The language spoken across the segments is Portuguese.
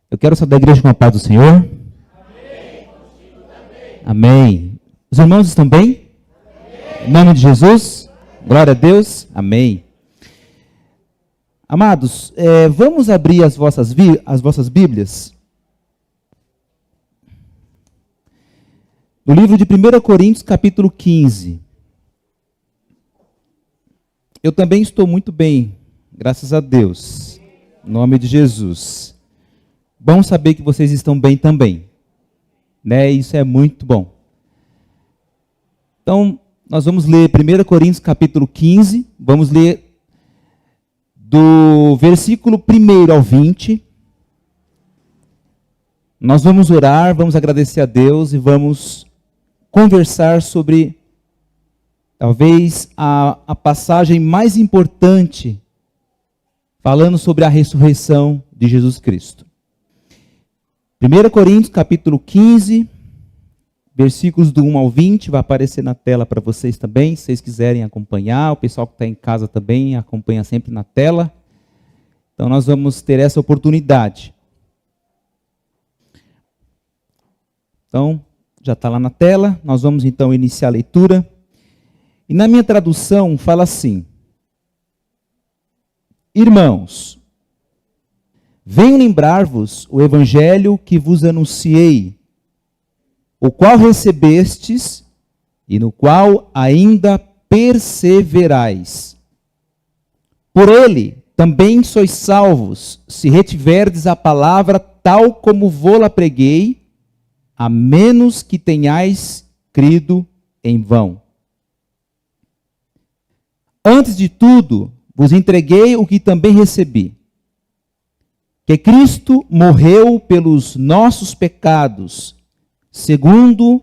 Eu quero sair da igreja com a paz do Senhor. Amém. Amém. Os irmãos estão bem? Amém. Em nome de Jesus? Glória a Deus. Amém. Amados, vamos abrir as vossas Bíblias. No livro de 1 Coríntios, capítulo 15. Eu também estou muito bem, graças a Deus. Em nome de Jesus. Bom saber que vocês estão bem também. Né? Isso é muito bom. Então, nós vamos ler 1 Coríntios, capítulo 15. Vamos ler do versículo 1 ao 20. Nós vamos orar, vamos agradecer a Deus e vamos conversar sobre, talvez, a passagem mais importante, falando sobre a ressurreição de Jesus Cristo. 1 Coríntios, capítulo 15, versículos do 1 ao 20, vai aparecer na tela para vocês também, se vocês quiserem acompanhar. O pessoal que está em casa também acompanha sempre na tela. Então, nós vamos ter essa oportunidade. Então, já está lá na tela. Nós vamos, então, iniciar a leitura. E na minha tradução, fala assim: Irmãos, venho lembrar-vos o evangelho que vos anunciei, o qual recebestes e no qual ainda perseverais. Por ele também sois salvos, se retiverdes a palavra tal como vô-la preguei, a menos que tenhais crido em vão. Antes de tudo, vos entreguei o que também recebi, que Cristo morreu pelos nossos pecados, segundo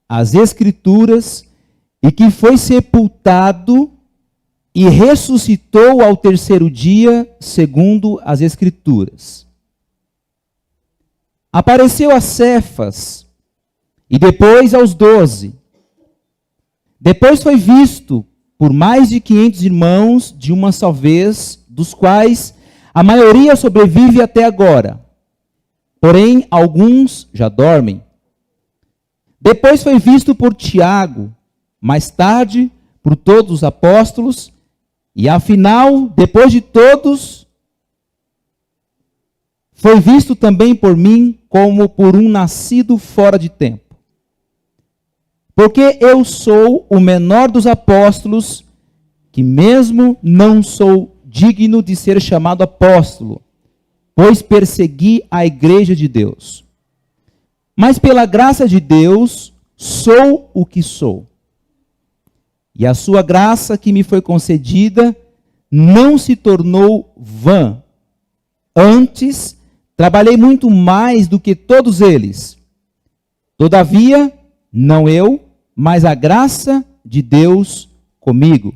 as Escrituras, e que foi sepultado e ressuscitou ao terceiro dia, segundo as Escrituras. Apareceu a Cefas, e depois aos 12. Depois foi visto por mais de 500 irmãos de uma só vez, dos quais a maioria sobrevive até agora. Porém, alguns já dormem. Depois foi visto por Tiago, mais tarde por todos os apóstolos, e afinal, depois de todos, foi visto também por mim como por um nascido fora de tempo. Porque eu sou o menor dos apóstolos, que mesmo não sou digno de ser chamado apóstolo, pois persegui a igreja de Deus. Mas pela graça de Deus, sou o que sou. E a sua graça que me foi concedida não se tornou vã. Antes, trabalhei muito mais do que todos eles. Todavia, não eu, mas a graça de Deus comigo.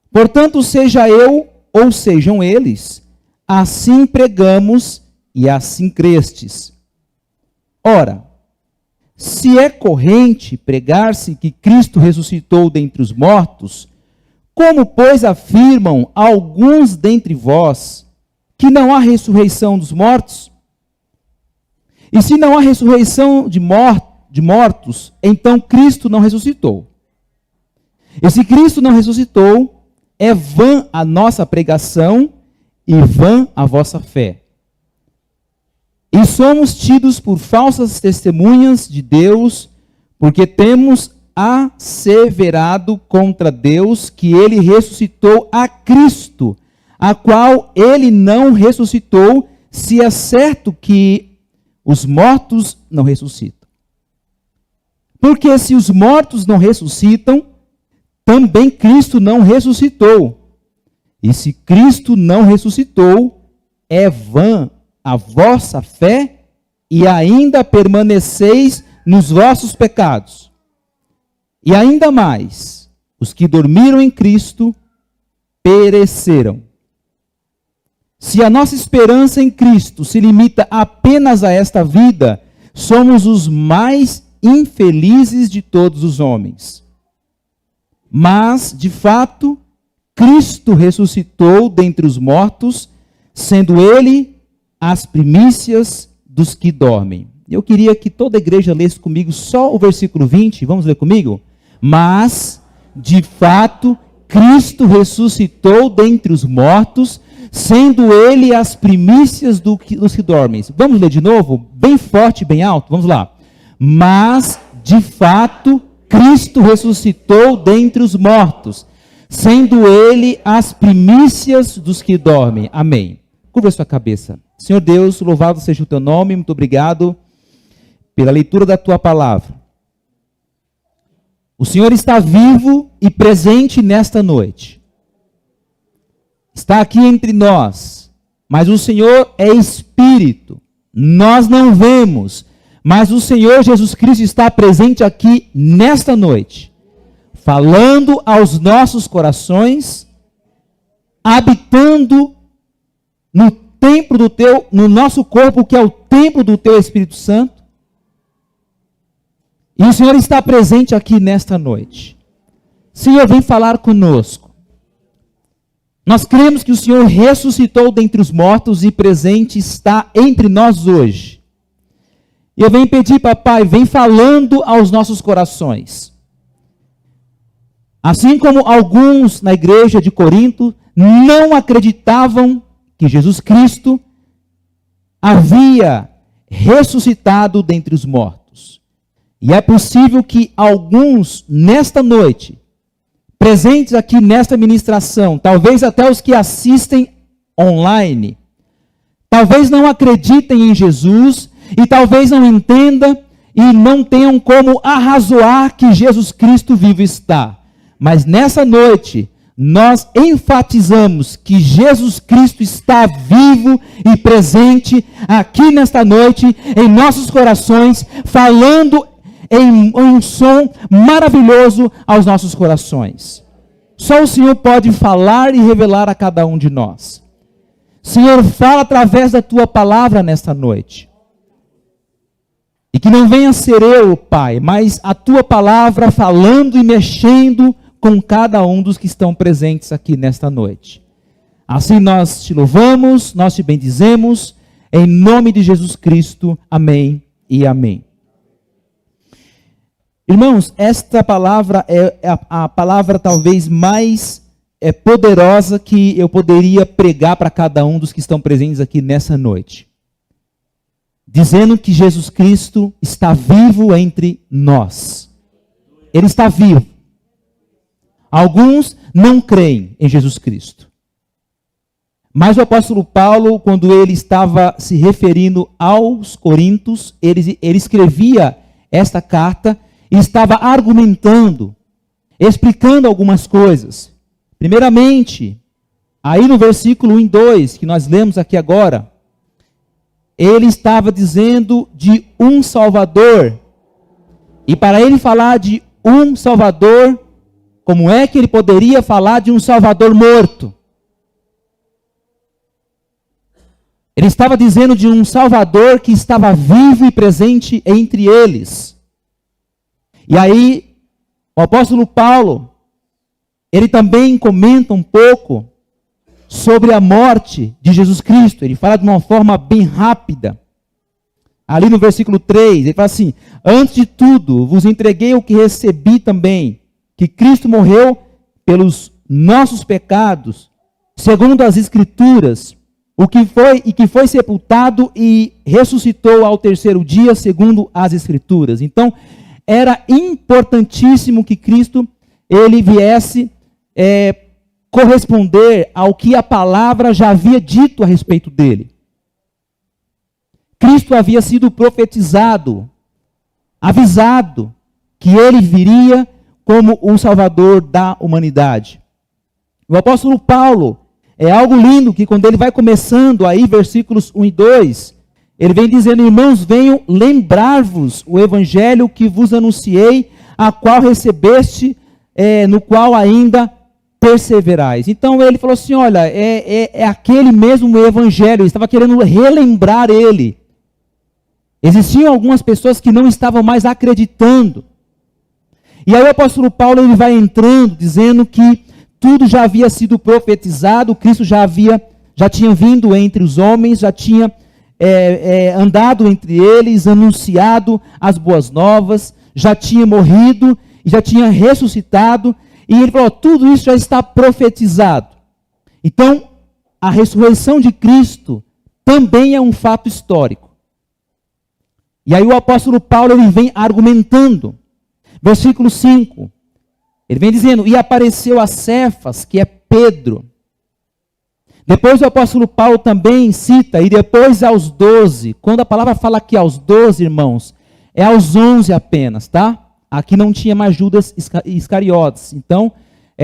Portanto, seja eu ou sejam eles, assim pregamos e assim crestes. Ora, se é corrente pregar-se que Cristo ressuscitou dentre os mortos, como, pois, afirmam alguns dentre vós que não há ressurreição dos mortos? E se não há ressurreição de mortos, então Cristo não ressuscitou. E se Cristo não ressuscitou, é vã a nossa pregação e vã a vossa fé. E somos tidos por falsas testemunhas de Deus, porque temos asseverado contra Deus que ele ressuscitou a Cristo, a qual ele não ressuscitou, se é certo que os mortos não ressuscitam. Porque se os mortos não ressuscitam, também Cristo não ressuscitou. E se Cristo não ressuscitou, é vã a vossa fé e ainda permaneceis nos vossos pecados. E ainda mais, os que dormiram em Cristo pereceram. Se a nossa esperança em Cristo se limita apenas a esta vida, somos os mais infelizes de todos os homens. Mas, de fato, Cristo ressuscitou dentre os mortos, sendo ele as primícias dos que dormem. Eu queria que toda a igreja lesse comigo só o versículo 20. Vamos ler comigo? Mas, de fato, Cristo ressuscitou dentre os mortos, sendo ele as primícias dos que dormem. Vamos ler de novo? Bem forte, bem alto. Vamos lá. Mas, de fato, Cristo ressuscitou dentre os mortos, sendo ele as primícias dos que dormem. Amém. Curva a sua cabeça. Senhor Deus, louvado seja o teu nome. Muito obrigado pela leitura da tua palavra. O Senhor está vivo e presente nesta noite. Está aqui entre nós, mas o Senhor é Espírito. Nós não vemos, mas o Senhor Jesus Cristo está presente aqui nesta noite, falando aos nossos corações, habitando no templo do teu, no nosso corpo, que é o templo do teu Espírito Santo. E o Senhor está presente aqui nesta noite. Senhor, vem falar conosco. Nós cremos que o Senhor ressuscitou dentre os mortos e presente está entre nós hoje. E eu venho pedir, papai, vem falando aos nossos corações. Assim como alguns na igreja de Corinto não acreditavam que Jesus Cristo havia ressuscitado dentre os mortos. E é possível que alguns, nesta noite, presentes aqui nesta ministração, talvez até os que assistem online, talvez não acreditem em Jesus e talvez não entendam e não tenham como arrazoar que Jesus Cristo vivo está. Mas nessa noite, nós enfatizamos que Jesus Cristo está vivo e presente aqui nesta noite, em nossos corações, falando em um som maravilhoso aos nossos corações. Só o Senhor pode falar e revelar a cada um de nós. Senhor, fala através da tua palavra nesta noite. E que não venha ser eu, Pai, mas a tua palavra falando e mexendo com cada um dos que estão presentes aqui nesta noite. Assim nós te louvamos, nós te bendizemos, em nome de Jesus Cristo. Amém e amém. Irmãos, esta palavra é a palavra talvez mais poderosa que eu poderia pregar para cada um dos que estão presentes aqui nessa noite. Dizendo que Jesus Cristo está vivo entre nós. Ele está vivo. Alguns não creem em Jesus Cristo. Mas o apóstolo Paulo, quando ele estava se referindo aos Coríntios, ele escrevia esta carta e estava argumentando, explicando algumas coisas. Primeiramente, aí no versículo 1 e 2, que nós lemos aqui agora, ele estava dizendo de um Salvador. E para ele falar de um Salvador, como é que ele poderia falar de um Salvador morto? Ele estava dizendo de um Salvador que estava vivo e presente entre eles. E aí, o apóstolo Paulo, ele também comenta um pouco sobre a morte de Jesus Cristo. Ele fala de uma forma bem rápida. Ali no versículo 3, ele fala assim: antes de tudo, vos entreguei o que recebi também, que Cristo morreu pelos nossos pecados, segundo as Escrituras, que foi sepultado e ressuscitou ao terceiro dia, segundo as Escrituras. Então, era importantíssimo que Cristo ele viesse corresponder ao que a palavra já havia dito a respeito dele. Cristo havia sido profetizado, avisado, que ele viria como o Salvador da humanidade. O apóstolo Paulo, é algo lindo que quando ele vai começando aí, versículos 1 e 2, ele vem dizendo: irmãos, venham lembrar-vos o evangelho que vos anunciei, a qual recebeste, no qual ainda perseverais. Então ele falou assim: olha, é aquele mesmo evangelho, ele estava querendo relembrar ele. Existiam algumas pessoas que não estavam mais acreditando. E aí o apóstolo Paulo ele vai entrando, dizendo que tudo já havia sido profetizado, Cristo já tinha vindo entre os homens, já tinha andado entre eles, anunciado as boas novas, já tinha morrido, já tinha ressuscitado, e ele falou, tudo isso já está profetizado. Então, a ressurreição de Cristo também é um fato histórico. E aí o apóstolo Paulo ele vem argumentando. Versículo 5. Ele vem dizendo, e apareceu a Cefas, que é Pedro. Depois o apóstolo Paulo também cita, e depois aos 12. Quando a palavra fala aqui aos 12, irmãos, é aos 11 apenas, tá? Aqui não tinha mais Judas Iscariotes. Então,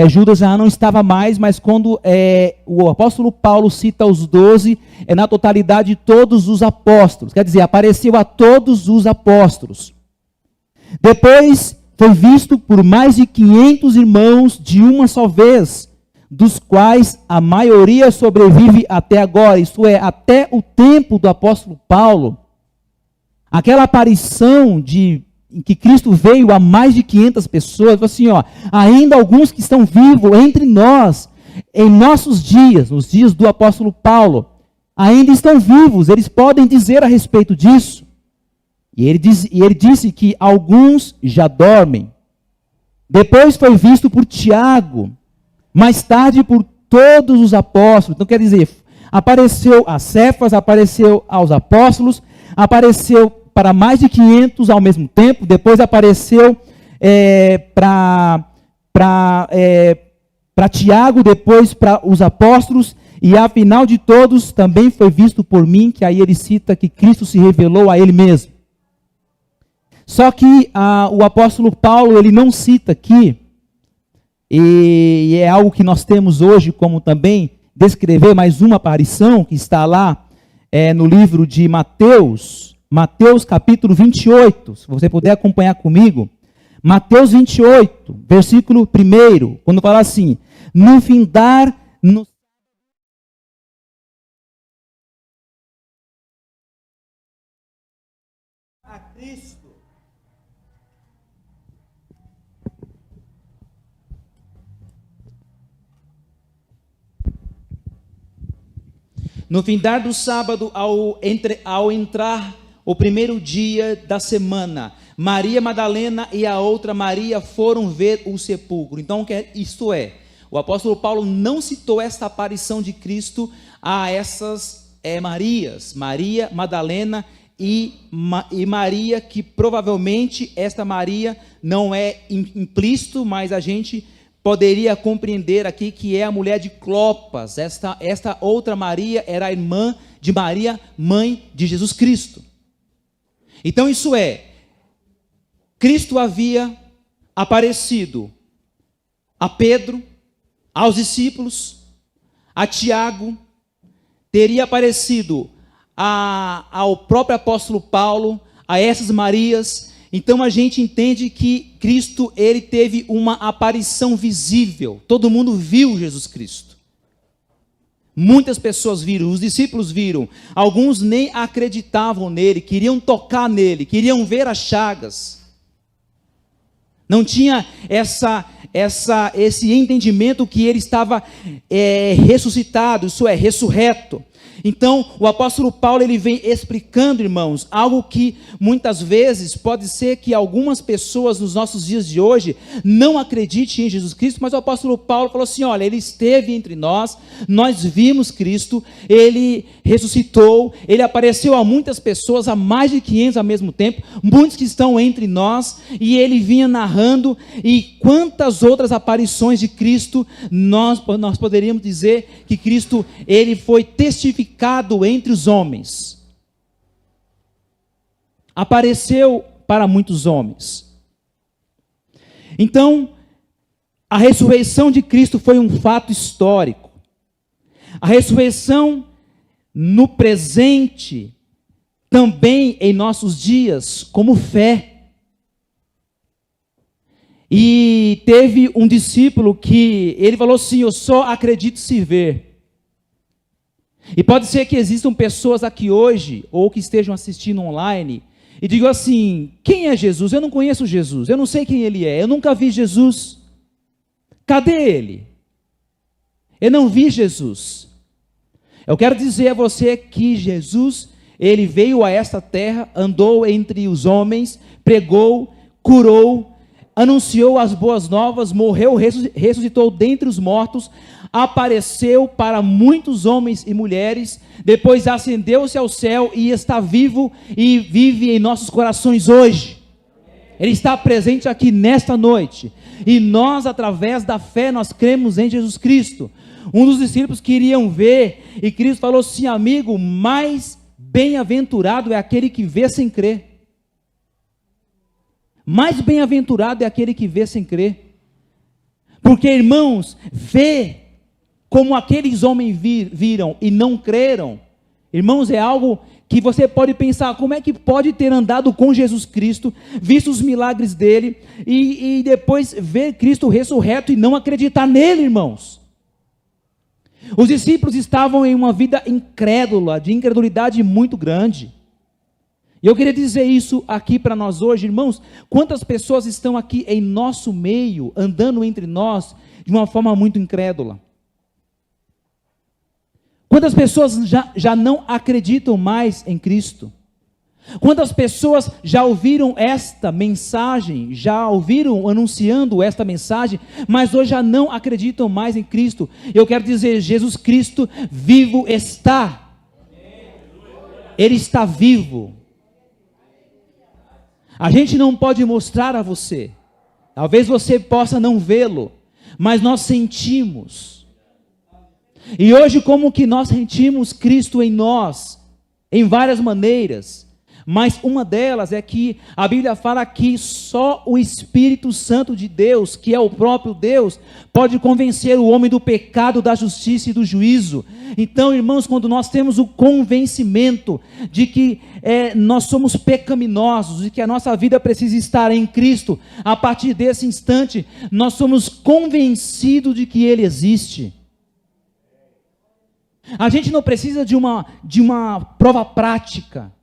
Judas já não estava mais, mas quando o apóstolo Paulo cita os 12, é na totalidade de todos os apóstolos. Quer dizer, apareceu a todos os apóstolos. Depois foi visto por mais de 500 irmãos de uma só vez, dos quais a maioria sobrevive até agora, isto é, até o tempo do apóstolo Paulo. Aquela aparição em que Cristo veio a mais de 500 pessoas, assim, ainda alguns que estão vivos entre nós, em nossos dias, nos dias do apóstolo Paulo, ainda estão vivos, eles podem dizer a respeito disso. E ele disse que alguns já dormem. Depois foi visto por Tiago, mais tarde por todos os apóstolos. Então quer dizer, apareceu a Cefas, apareceu aos apóstolos, apareceu para mais de 500 ao mesmo tempo, depois apareceu para Tiago, depois para os apóstolos, e afinal de todos também foi visto por mim, que aí ele cita que Cristo se revelou a ele mesmo. Só que o apóstolo Paulo, ele não cita aqui, e é algo que nós temos hoje como também descrever mais uma aparição, que está lá no livro de Mateus capítulo 28, se você puder acompanhar comigo. Mateus 28, versículo 1, quando fala assim, no findar, a Cristo. No findar do sábado, ao entrar o primeiro dia da semana, Maria Madalena e a outra Maria foram ver o sepulcro. Então, isto é, o apóstolo Paulo não citou esta aparição de Cristo a essas Marias, Maria Madalena e Maria, que provavelmente esta Maria não é implícito, mas a gente poderia compreender aqui que é a mulher de Clopas. Esta outra Maria era a irmã de Maria, mãe de Jesus Cristo. Então isso é, Cristo havia aparecido a Pedro, aos discípulos, a Tiago, teria aparecido ao próprio apóstolo Paulo, a essas Marias. Então a gente entende que Cristo, ele teve uma aparição visível. Todo mundo viu Jesus Cristo. Muitas pessoas viram, os discípulos viram. Alguns nem acreditavam nele, queriam tocar nele, queriam ver as chagas. Não tinha esse entendimento que ele estava ressuscitado, isso é, ressurreto. Então, o apóstolo Paulo, ele vem explicando, irmãos, algo que muitas vezes pode ser que algumas pessoas nos nossos dias de hoje não acreditem em Jesus Cristo, mas o apóstolo Paulo falou assim, olha, ele esteve entre nós vimos Cristo, ele ressuscitou, ele apareceu a muitas pessoas, a mais de 500 ao mesmo tempo, muitos que estão entre nós, e ele vinha narrando, e quantas outras aparições de Cristo, nós poderíamos dizer que Cristo, ele foi testificado entre os homens. Apareceu para muitos homens. Então, a ressurreição de Cristo foi um fato histórico. A ressurreição no presente, também em nossos dias, como fé. E teve um discípulo que ele falou assim, eu só acredito se ver. E pode ser que existam pessoas aqui hoje, ou que estejam assistindo online, e digam assim, quem é Jesus? Eu não conheço Jesus, eu não sei quem ele é, eu nunca vi Jesus. Cadê ele? Eu não vi Jesus. Eu quero dizer a você que Jesus, Ele veio a esta terra, andou entre os homens, pregou, curou, anunciou as boas novas, morreu, ressuscitou dentre os mortos, apareceu para muitos homens e mulheres, depois ascendeu-se ao céu e está vivo e vive em nossos corações hoje. Ele está presente aqui nesta noite, e nós, através da fé, nós cremos em Jesus Cristo. Um dos discípulos queriam ver, e Cristo falou assim: amigo, mais bem-aventurado é aquele que vê sem crer. Mais bem-aventurado é aquele que vê sem crer. Porque, irmãos, ver como aqueles homens viram e não creram, irmãos, é algo que você pode pensar: como é que pode ter andado com Jesus Cristo, visto os milagres dele, e depois ver Cristo ressurreto e não acreditar nele, irmãos? Os discípulos estavam em uma vida incrédula, de incredulidade muito grande. E eu queria dizer isso aqui para nós hoje, irmãos. Quantas pessoas estão aqui em nosso meio, andando entre nós, de uma forma muito incrédula? Quantas pessoas já não acreditam mais em Cristo? Quantas pessoas já ouviram esta mensagem, já ouviram anunciando esta mensagem, mas hoje já não acreditam mais em Cristo? Eu quero dizer, Jesus Cristo vivo está. Ele está vivo. A gente não pode mostrar a você, talvez você possa não vê-lo, mas nós sentimos. E hoje, como que nós sentimos Cristo em nós? Em várias maneiras, mas uma delas é que a Bíblia fala que só o Espírito Santo de Deus, que é o próprio Deus, pode convencer o homem do pecado, da justiça e do juízo. Então, irmãos, quando nós temos o convencimento de que nós somos pecaminosos e que a nossa vida precisa estar em Cristo, a partir desse instante, nós somos convencidos de que Ele existe. A gente não precisa de uma prova prática.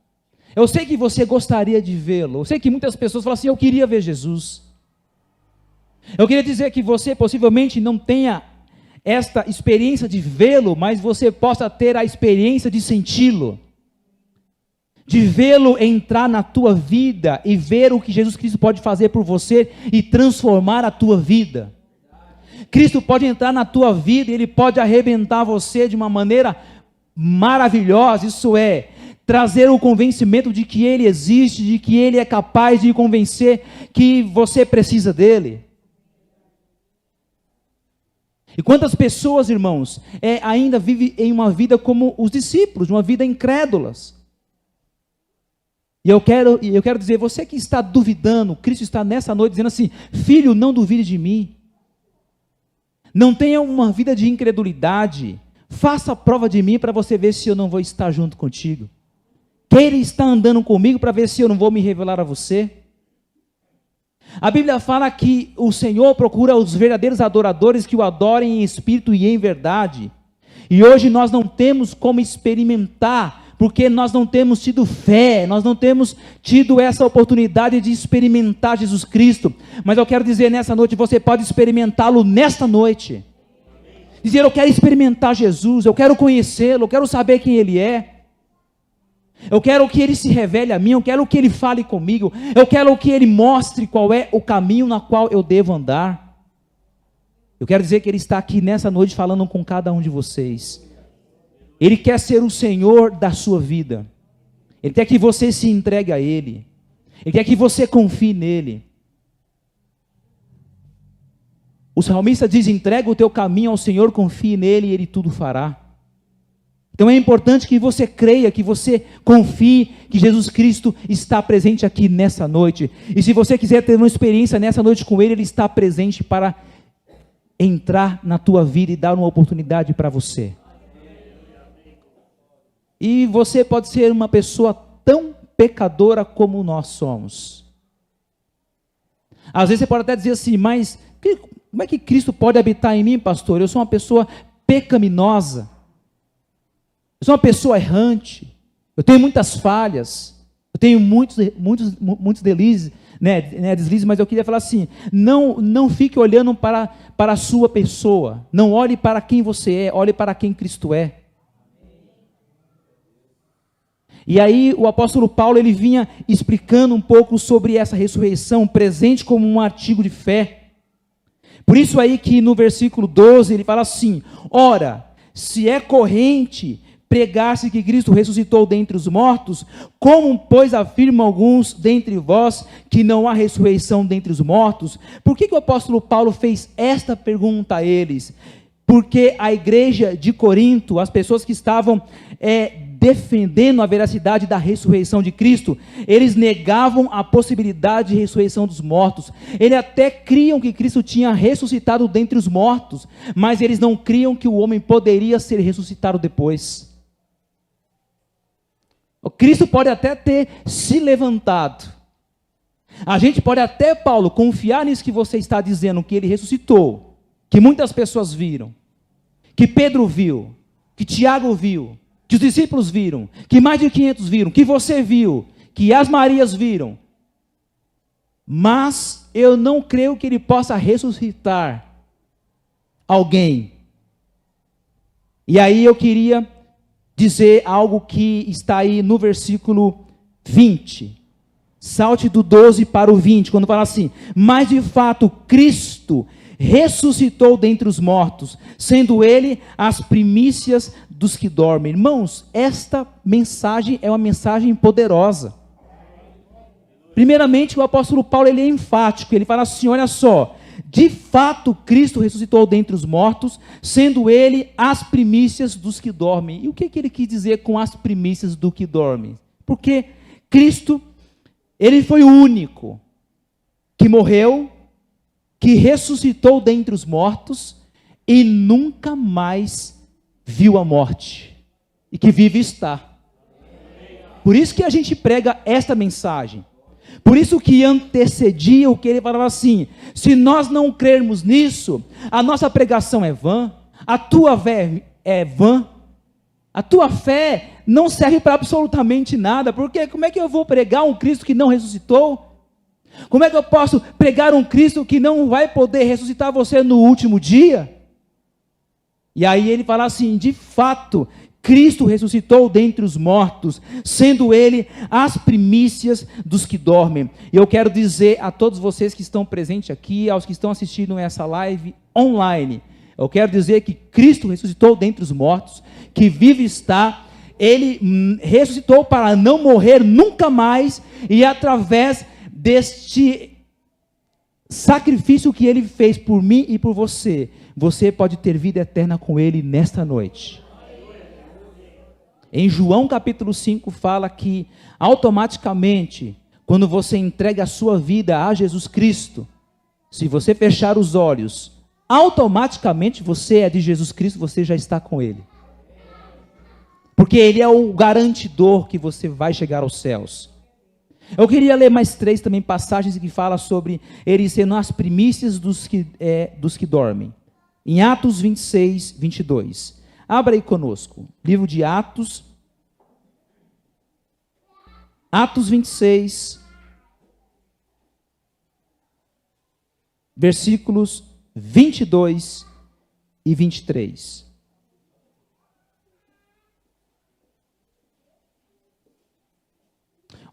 Eu sei que você gostaria de vê-lo. Eu sei que muitas pessoas falam assim: eu queria ver Jesus. Eu queria dizer que você possivelmente não tenha esta experiência de vê-lo, mas você possa ter a experiência de senti-lo, de vê-lo entrar na tua vida e ver o que Jesus Cristo pode fazer por você e transformar a tua vida. Cristo pode entrar na tua vida e Ele pode arrebentar você de uma maneira maravilhosa, isso é, trazer o convencimento de que Ele existe, de que Ele é capaz de convencer que você precisa dEle. E quantas pessoas, irmãos, ainda vivem em uma vida como os discípulos, uma vida incrédulas. E eu quero dizer, você que está duvidando, Cristo está nessa noite dizendo assim: filho, não duvide de mim. Não tenha uma vida de incredulidade. Faça a prova de mim para você ver se eu não vou estar junto contigo. Queira estar andando comigo para ver se eu não vou me revelar a você. A Bíblia fala que o Senhor procura os verdadeiros adoradores que o adorem em espírito e em verdade. E hoje nós não temos como experimentar, porque nós não temos tido fé, nós não temos tido essa oportunidade de experimentar Jesus Cristo. Mas eu quero dizer nessa noite, você pode experimentá-lo nesta noite. Dizer: eu quero experimentar Jesus, eu quero conhecê-lo, eu quero saber quem Ele é. Eu quero que Ele se revele a mim, eu quero que Ele fale comigo, eu quero que Ele mostre qual é o caminho na qual eu devo andar. Eu quero dizer que Ele está aqui nessa noite falando com cada um de vocês. Ele quer ser o Senhor da sua vida. Ele quer que você se entregue a Ele. Ele quer que você confie nele. O salmista diz: entrega o teu caminho ao Senhor, confie nele e Ele tudo fará. Então é importante que você creia, que você confie que Jesus Cristo está presente aqui nessa noite. E se você quiser ter uma experiência nessa noite com Ele, Ele está presente para entrar na tua vida e dar uma oportunidade para você. E você pode ser uma pessoa tão pecadora como nós somos. Às vezes você pode até dizer assim: mas como é que Cristo pode habitar em mim, pastor? Eu sou uma pessoa pecaminosa. Eu sou uma pessoa errante. Eu tenho muitas falhas. Eu tenho muitos deslizes, deslizes, mas eu queria falar assim: não fique olhando para a sua pessoa. Não olhe para quem você é, olhe para quem Cristo é. E aí o apóstolo Paulo, ele vinha explicando um pouco sobre essa ressurreição presente como um artigo de fé. Por isso aí que no versículo 12 ele fala assim: ora, se é corrente pregar-se que Cristo ressuscitou dentre os mortos, como pois afirmam alguns dentre vós que não há ressurreição dentre os mortos? Por que o apóstolo Paulo fez esta pergunta a eles? Porque a igreja de Corinto, as pessoas que estavam defendendo a veracidade da ressurreição de Cristo, eles negavam a possibilidade de ressurreição dos mortos. Eles até criam que Cristo tinha ressuscitado dentre os mortos, mas eles não criam que o homem poderia ser ressuscitado depois. O Cristo pode até ter se levantado. A gente pode até, Paulo, confiar nisso que você está dizendo, que ele ressuscitou, que muitas pessoas viram, que Pedro viu, que Tiago viu, que os discípulos viram, que mais de 500 viram, que você viu, que as Marias viram. Mas eu não creio que ele possa ressuscitar alguém. E aí eu queria dizer algo que está aí no versículo 20. Salte do 12 para o 20, quando fala assim: mas de fato Cristo ressuscitou dentre os mortos, sendo ele as primícias dos que dormem. Irmãos, esta mensagem é uma mensagem poderosa. Primeiramente, o apóstolo Paulo, ele é enfático, ele fala assim: olha só, de fato Cristo ressuscitou dentre os mortos, sendo ele as primícias dos que dormem. E o que ele quis dizer com as primícias do que dormem? Porque Cristo, ele foi o único que morreu, que ressuscitou dentre os mortos e nunca mais viu a morte, e que vive está. Por isso que a gente prega esta mensagem. Por isso que antecedia o que ele falava assim: se nós não crermos nisso, a nossa pregação é vã, a tua fé é vã, a tua fé não serve para absolutamente nada, porque como é que eu vou pregar um Cristo que não ressuscitou? Como é que eu posso pregar um Cristo que não vai poder ressuscitar você no último dia? E aí ele fala assim: de fato, Cristo ressuscitou dentre os mortos, sendo ele as primícias dos que dormem. E eu quero dizer a todos vocês que estão presentes aqui, aos que estão assistindo essa live online, eu quero dizer que Cristo ressuscitou dentre os mortos, que vive está. Ele ressuscitou para não morrer nunca mais, e através deste sacrifício que ele fez por mim e por você, você pode ter vida eterna com ele nesta noite. Em João capítulo 5 fala que automaticamente, quando você entrega a sua vida a Jesus Cristo, se você fechar os olhos, automaticamente você é de Jesus Cristo, você já está com ele. Porque ele é o garantidor que você vai chegar aos céus. Eu queria ler mais 3 também passagens que falam sobre ele sendo as primícias dos que dormem. Em Atos 26, 22. Abra aí conosco. Livro de Atos. Atos 26. Versículos 22 e 23.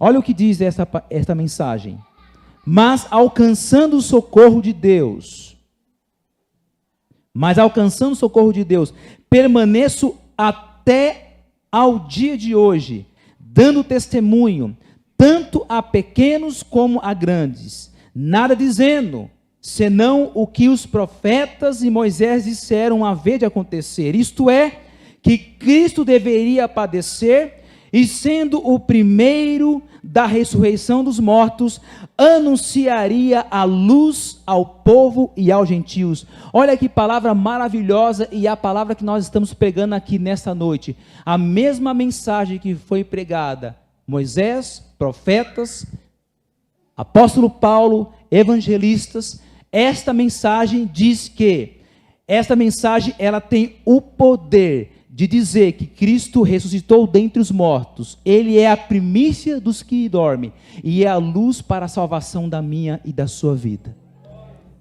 Olha o que diz esta mensagem. Mas alcançando o socorro de Deus, permaneço até ao dia de hoje, dando testemunho, tanto a pequenos como a grandes, nada dizendo, senão o que os profetas e Moisés disseram haver de acontecer, isto é, que Cristo deveria padecer, e sendo o primeiro da ressurreição dos mortos, anunciaria a luz ao povo e aos gentios. Olha que palavra maravilhosa, e a palavra que nós estamos pregando aqui nesta noite. A mesma mensagem que foi pregada, Moisés, profetas, apóstolo Paulo, evangelistas, esta mensagem diz que, esta mensagem ela tem o poder de dizer que Cristo ressuscitou dentre os mortos, ele é a primícia dos que dormem, e é a luz para a salvação da minha e da sua vida.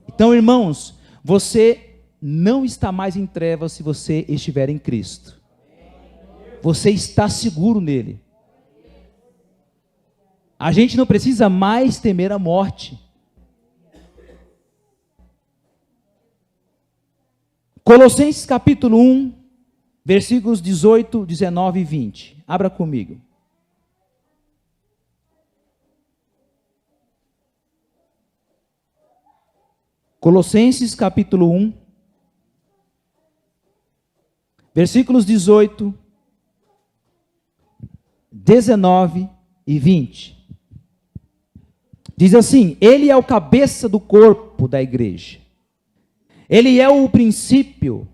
Então, irmãos, você não está mais em trevas se você estiver em Cristo. Você está seguro nele. A gente não precisa mais temer a morte. Colossenses capítulo 1, versículos 18, 19 e 20. Abra comigo. Colossenses capítulo 1, versículos 18, 19 e 20. Diz assim: Ele é o cabeça do corpo da igreja. Ele é o princípio,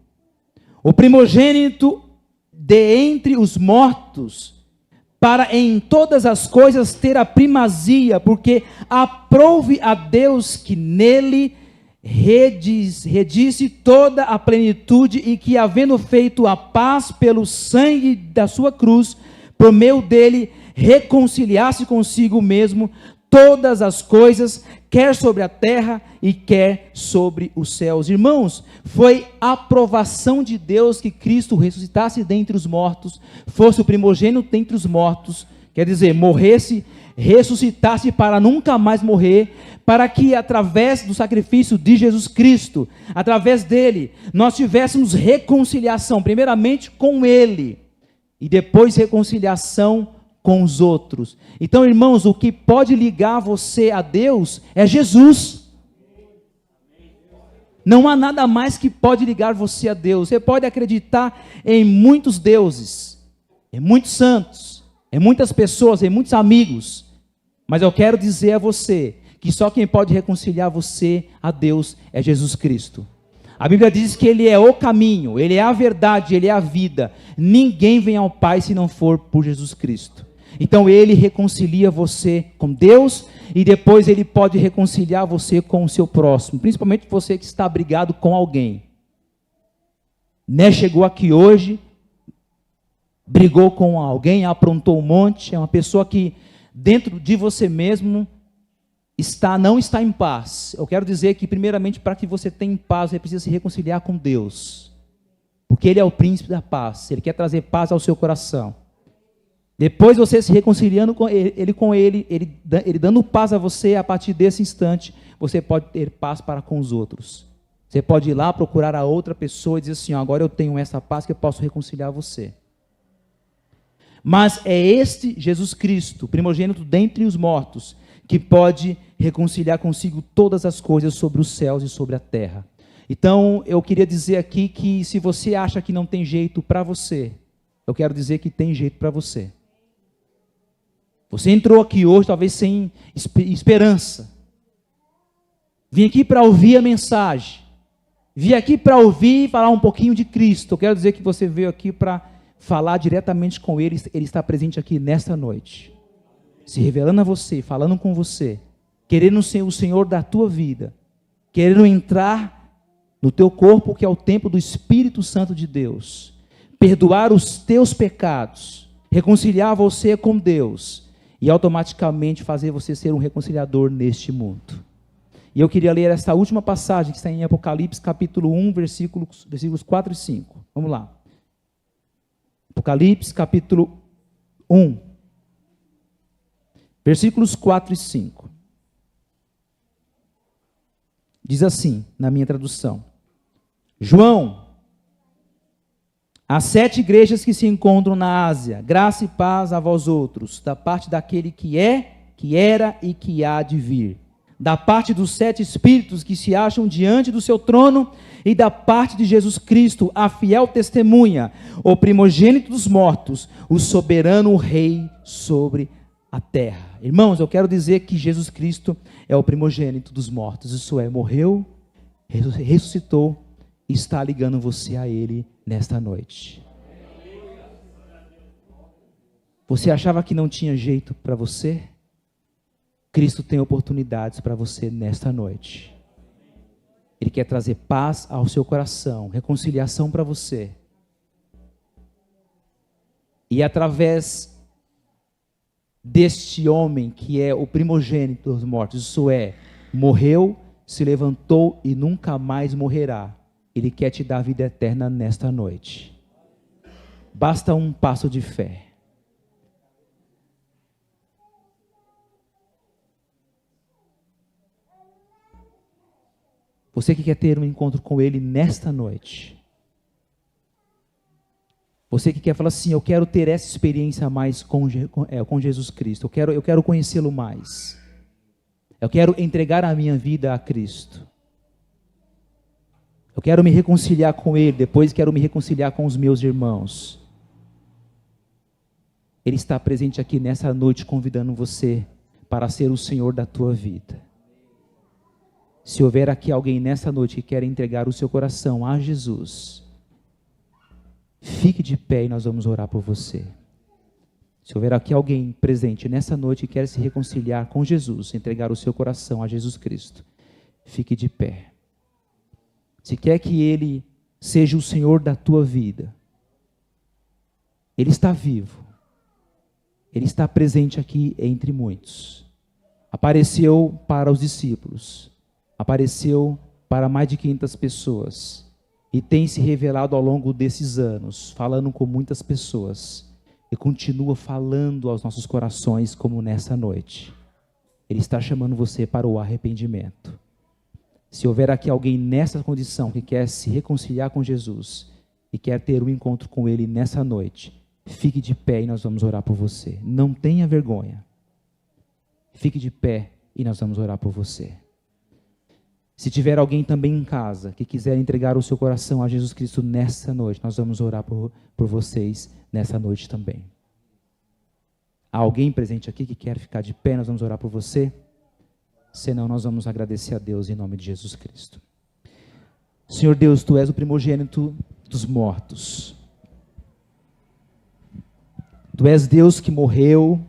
o primogênito de entre os mortos, para em todas as coisas ter a primazia, porque aprouve a Deus que nele redisse toda a plenitude, e que, havendo feito a paz pelo sangue da sua cruz, por meio dele reconciliasse consigo mesmo todas as coisas, quer sobre a terra e quer sobre os céus. Irmãos, foi a aprovação de Deus que Cristo ressuscitasse dentre os mortos, fosse o primogênito dentre os mortos, quer dizer, morresse, ressuscitasse para nunca mais morrer, para que através do sacrifício de Jesus Cristo, através dele, nós tivéssemos reconciliação, primeiramente com ele, e depois reconciliação com os outros. Então, irmãos, o que pode ligar você a Deus é Jesus. Não há nada mais que pode ligar você a Deus. Você pode acreditar em muitos deuses, em muitos santos, em muitas pessoas, em muitos amigos, mas eu quero dizer a você que só quem pode reconciliar você a Deus é Jesus Cristo. A Bíblia diz que Ele é o caminho, Ele é a verdade, Ele é a vida. Ninguém vem ao Pai se não for por Jesus Cristo. Então Ele reconcilia você com Deus, e depois Ele pode reconciliar você com o seu próximo, principalmente você que está brigado com alguém. Né? Chegou aqui hoje, brigou com alguém, aprontou um monte, é uma pessoa que dentro de você mesmo não está em paz. Eu quero dizer que primeiramente, para que você tenha paz, você precisa se reconciliar com Deus, porque Ele é o príncipe da paz, Ele quer trazer paz ao seu coração. Depois você se reconciliando com ele dando paz a você, a partir desse instante, você pode ter paz para com os outros. Você pode ir lá procurar a outra pessoa e dizer assim: agora eu tenho essa paz que eu posso reconciliar você. Mas é este Jesus Cristo, primogênito dentre os mortos, que pode reconciliar consigo todas as coisas sobre os céus e sobre a terra. Então, eu queria dizer aqui que se você acha que não tem jeito para você, eu quero dizer que tem jeito para você. Você entrou aqui hoje talvez sem esperança. Vim aqui para ouvir a mensagem. Vim aqui para ouvir e falar um pouquinho de Cristo. Eu quero dizer que você veio aqui para falar diretamente com Ele. Ele está presente aqui nesta noite, se revelando a você, falando com você, querendo ser o Senhor da tua vida, querendo entrar no teu corpo, que é o templo do Espírito Santo de Deus, perdoar os teus pecados, reconciliar você com Deus e automaticamente fazer você ser um reconciliador neste mundo. E eu queria ler essa última passagem que está em Apocalipse capítulo 1, versículos 4 e 5. Vamos lá. Apocalipse capítulo 1, versículos 4 e 5. Diz assim, na minha tradução: João, as 7 igrejas que se encontram na Ásia, graça e paz a vós outros, da parte daquele que é, que era e que há de vir, da parte dos 7 espíritos que se acham diante do seu trono, e da parte de Jesus Cristo, a fiel testemunha, o primogênito dos mortos, o soberano rei sobre a terra. Irmãos, eu quero dizer que Jesus Cristo é o primogênito dos mortos, isso é, morreu, ressuscitou, e está ligando você a Ele nesta noite. Você achava que não tinha jeito para você? Cristo tem oportunidades para você nesta noite. Ele quer trazer paz ao seu coração, reconciliação para você. E através deste homem que é o primogênito dos mortos, isso é, morreu, se levantou e nunca mais morrerá. Ele quer te dar vida eterna nesta noite. Basta um passo de fé. Você que quer ter um encontro com Ele nesta noite. Você que quer falar assim, eu quero ter essa experiência a mais com Jesus Cristo. Eu quero conhecê-lo mais. Eu quero entregar a minha vida a Cristo. Eu quero me reconciliar com Ele, depois quero me reconciliar com os meus irmãos. Ele está presente aqui nessa noite convidando você para ser o Senhor da tua vida. Se houver aqui alguém nessa noite que quer entregar o seu coração a Jesus, fique de pé e nós vamos orar por você. Se houver aqui alguém presente nessa noite que quer se reconciliar com Jesus, entregar o seu coração a Jesus Cristo, fique de pé. Se quer que Ele seja o Senhor da tua vida, Ele está vivo. Ele está presente aqui entre muitos. Apareceu para os discípulos. Apareceu para mais de 500 pessoas. E tem se revelado ao longo desses anos, falando com muitas pessoas. E continua falando aos nossos corações como nessa noite. Ele está chamando você para o arrependimento. Se houver aqui alguém nessa condição que quer se reconciliar com Jesus e quer ter um encontro com Ele nessa noite, fique de pé e nós vamos orar por você. Não tenha vergonha. Fique de pé e nós vamos orar por você. Se tiver alguém também em casa que quiser entregar o seu coração a Jesus Cristo nessa noite, nós vamos orar por vocês nessa noite também. Há alguém presente aqui que quer ficar de pé, nós vamos orar por você? Senão nós vamos agradecer a Deus em nome de Jesus Cristo. Senhor Deus, Tu és o primogênito dos mortos. Tu és Deus que morreu,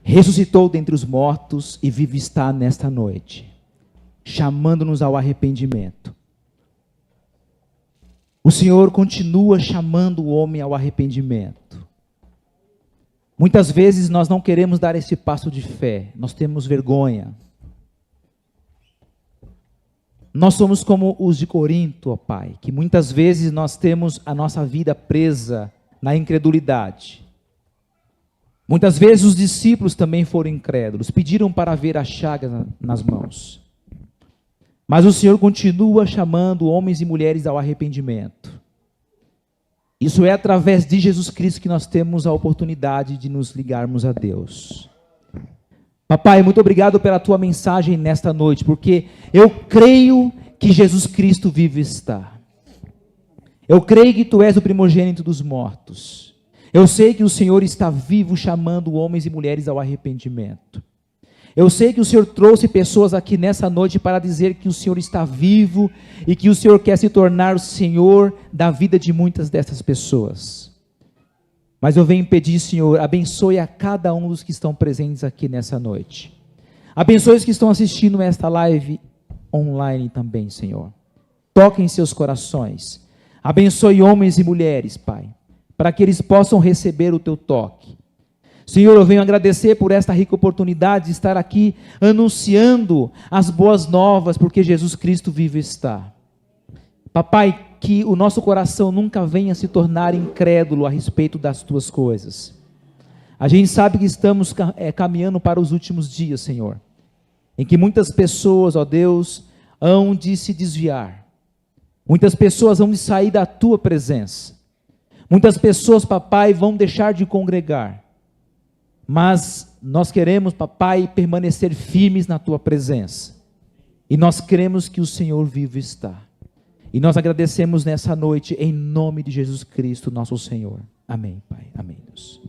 ressuscitou dentre os mortos e vive está nesta noite, chamando-nos ao arrependimento. O Senhor continua chamando o homem ao arrependimento. Muitas vezes nós não queremos dar esse passo de fé, nós temos vergonha. Nós somos como os de Corinto, ó Pai, que muitas vezes nós temos a nossa vida presa na incredulidade. Muitas vezes os discípulos também foram incrédulos, pediram para ver as chagas nas mãos. Mas o Senhor continua chamando homens e mulheres ao arrependimento. Isso é através de Jesus Cristo que nós temos a oportunidade de nos ligarmos a Deus. Papai, muito obrigado pela Tua mensagem nesta noite, porque eu creio que Jesus Cristo vive está. Eu creio que Tu és o primogênito dos mortos. Eu sei que o Senhor está vivo chamando homens e mulheres ao arrependimento. Eu sei que o Senhor trouxe pessoas aqui nessa noite para dizer que o Senhor está vivo e que o Senhor quer se tornar o Senhor da vida de muitas dessas pessoas. Mas eu venho pedir, Senhor, abençoe a cada um dos que estão presentes aqui nessa noite. Abençoe os que estão assistindo esta live online também, Senhor. Toque em seus corações. Abençoe homens e mulheres, Pai, para que eles possam receber o Teu toque. Senhor, eu venho agradecer por esta rica oportunidade de estar aqui anunciando as boas novas, porque Jesus Cristo vive está. Papai, que o nosso coração nunca venha se tornar incrédulo a respeito das Tuas coisas. A gente sabe que estamos caminhando para os últimos dias, Senhor, em que muitas pessoas, ó Deus, hão de se desviar. Muitas pessoas vão de sair da Tua presença. Muitas pessoas, papai, vão deixar de congregar. Mas nós queremos, papai, permanecer firmes na Tua presença. E nós cremos que o Senhor vivo está. E nós agradecemos nessa noite, em nome de Jesus Cristo, nosso Senhor. Amém, Pai. Amém, Deus.